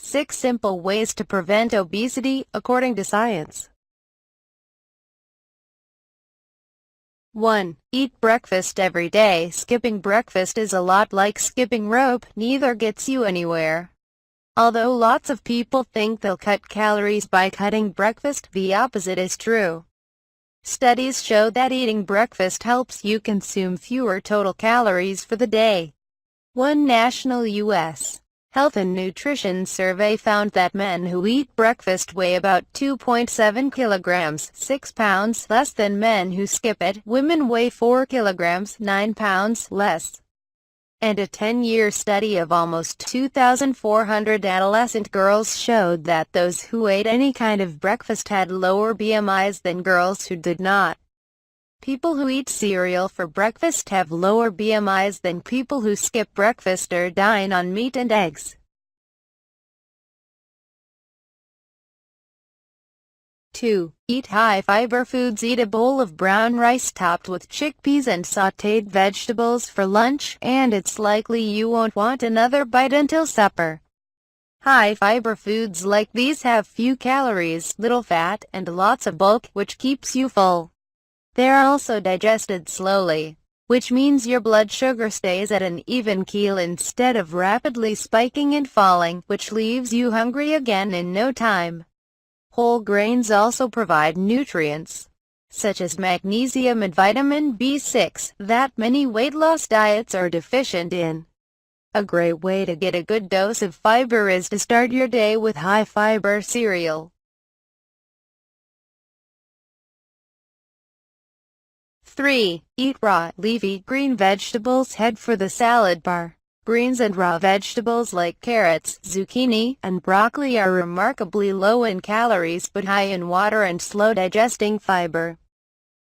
6 simple ways to prevent obesity, according to science. 1. Eat breakfast every day. Skipping breakfast is a lot like skipping rope, neither gets you anywhere. Although lots of people think they'll cut calories by cutting breakfast, the opposite is true. Studies show that eating breakfast helps you consume fewer total calories for the day. One national U.S. Health and Nutrition survey found that men who eat breakfast weigh about 2.7 kilograms, 6 pounds less than men who skip it. Women weigh 4 kilograms, 9 pounds less. And a 10-year study of almost 2,400 adolescent girls showed that those who ate any kind of breakfast had lower BMIs than girls who did not. People who eat cereal for breakfast have lower BMIs than people who skip breakfast or dine on meat and eggs. 2. Eat high-fiber foods. Eat a bowl of brown rice topped with chickpeas and sautéed vegetables for lunch, and it's likely you won't want another bite until supper. High-fiber foods like these have few calories, little fat, and lots of bulk, which keeps you full. They're also digested slowly, which means your blood sugar stays at an even keel instead of rapidly spiking and falling, which leaves you hungry again in no time. Whole grains also provide nutrients, such as magnesium and vitamin B6, that many weight loss diets are deficient in. A great way to get a good dose of fiber is to start your day with high-fiber cereal. 3. Eat raw, leafy, green vegetables. Head for the salad bar. Greens and raw vegetables like carrots, zucchini, and broccoli are remarkably low in calories but high in water and slow-digesting fiber.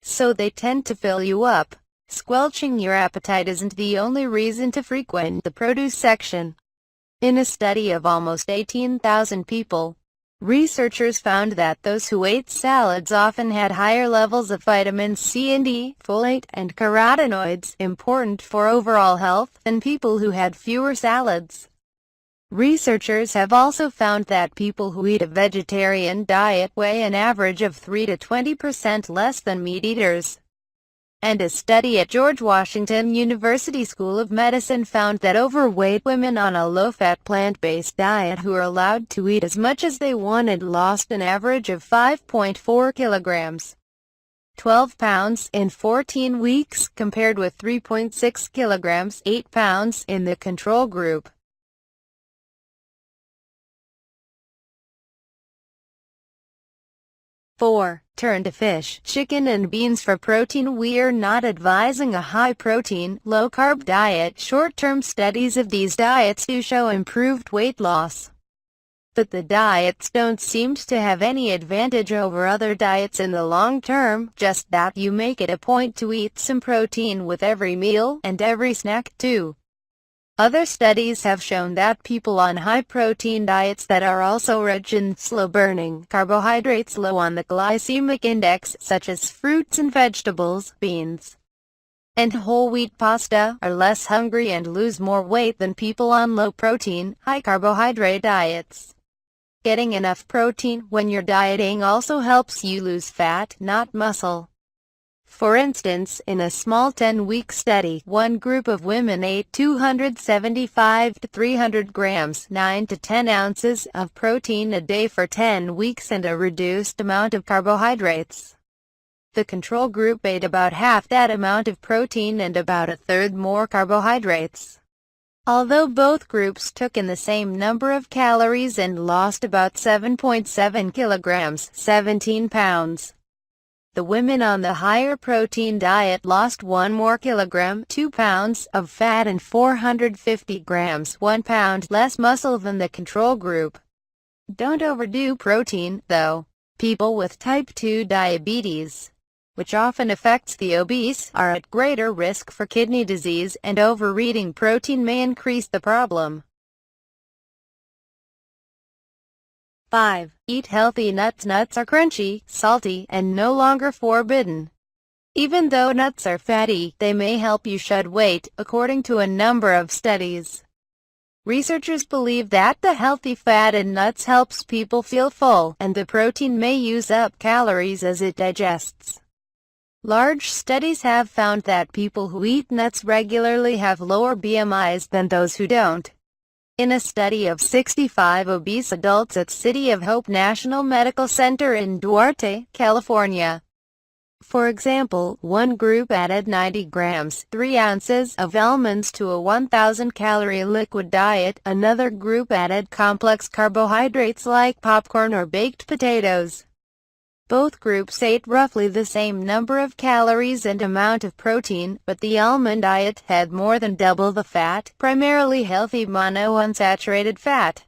So they tend to fill you up. Squelching your appetite isn't the only reason to frequent the produce section. In a study of almost 18,000 people, researchers found that those who ate salads often had higher levels of vitamins C and E, folate, and carotenoids, important for overall health, than people who had fewer salads. Researchers have also found that people who eat a vegetarian diet weigh an average of 3 to 20% less than meat eaters. And a study at George Washington University School of Medicine found that overweight women on a low-fat plant-based diet who were allowed to eat as much as they wanted lost an average of 5.4 kilograms, 12 pounds, in 14 weeks, compared with 3.6 kilograms, 8 pounds, in the control group. 4. Turn to fish, chicken and beans for protein. We're not advising a high-protein, low-carb diet. Short-term studies of these diets do show improved weight loss, but the diets don't seem to have any advantage over other diets in the long term, just that you make it a point to eat some protein with every meal, and every snack too. Other studies have shown that people on high-protein diets that are also rich in slow-burning carbohydrates, low on the glycemic index, such as fruits and vegetables, beans, and whole wheat pasta, are less hungry and lose more weight than people on low-protein, high-carbohydrate diets. Getting enough protein when you're dieting also helps you lose fat, not muscle. For instance, in a small 10-week study, one group of women ate 275 to 300 grams, 9 to 10 ounces, of protein a day for 10 weeks and a reduced amount of carbohydrates. The control group ate about half that amount of protein and about a third more carbohydrates. Although both groups took in the same number of calories and lost about 7.7 kilograms, 17 pounds. The women on the higher protein diet lost 1 more kilogram, 2 pounds, of fat and 450 grams, 1 pound, less muscle than the control group. Don't overdo protein, though. People with type 2 diabetes, which often affects the obese, are at greater risk for kidney disease, and overeating protein may increase the problem. 5. Eat healthy nuts. Nuts are crunchy, salty, and no longer forbidden. Even though nuts are fatty, they may help you shed weight, according to a number of studies. Researchers believe that the healthy fat in nuts helps people feel full, and the protein may use up calories as it digests. Large studies have found that people who eat nuts regularly have lower BMIs than those who don't. In a study of 65 obese adults at City of Hope National Medical Center in Duarte, California. For example, one group added 90 grams, 3 ounces, of almonds to a 1,000-calorie liquid diet. Another group added complex carbohydrates like popcorn or baked potatoes. Both groups ate roughly the same number of calories and amount of protein, but the almond diet had more than double the fat, primarily healthy monounsaturated fat.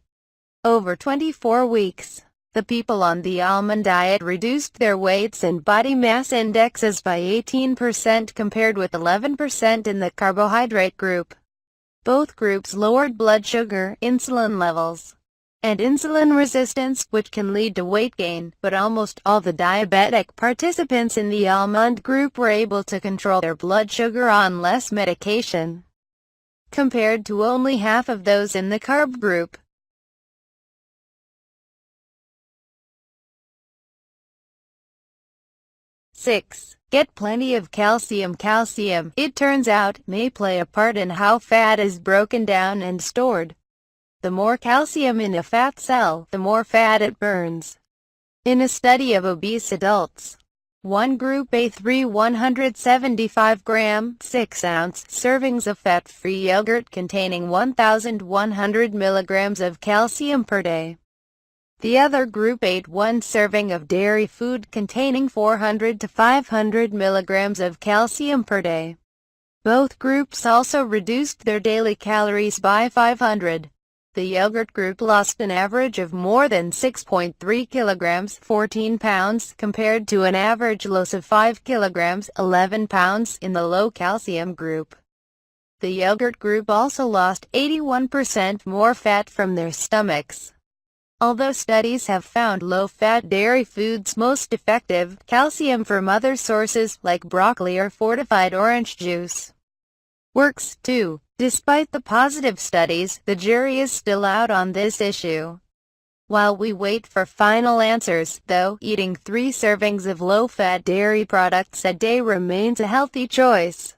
Over 24 weeks, the people on the almond diet reduced their weights and body mass indexes by 18% compared with 11% in the carbohydrate group. Both groups lowered blood sugar, insulin levels, and insulin resistance, which can lead to weight gain, but almost all the diabetic participants in the almond group were able to control their blood sugar on less medication, compared to only half of those in the carb group. 6. Get plenty of calcium. Calcium, it turns out, may play a part in how fat is broken down and stored. The more calcium in a fat cell, the more fat it burns. In a study of obese adults, one group ate 3 175-gram, 6-ounce servings of fat-free yogurt containing 1,100 milligrams of calcium per day. The other group ate 1 serving of dairy food containing 400 to 500 milligrams of calcium per day. Both groups also reduced their daily calories by 500. The yogurt group lost an average of more than 6.3 kilograms, 14 pounds, compared to an average loss of 5 kilograms, 11 pounds, in the low-calcium group. The yogurt group also lost 81% more fat from their stomachs. Although studies have found low-fat dairy foods most effective, calcium from other sources, like broccoli or fortified orange juice, works too. Despite the positive studies, the jury is still out on this issue. While we wait for final answers, though, eating 3 servings of low-fat dairy products a day remains a healthy choice.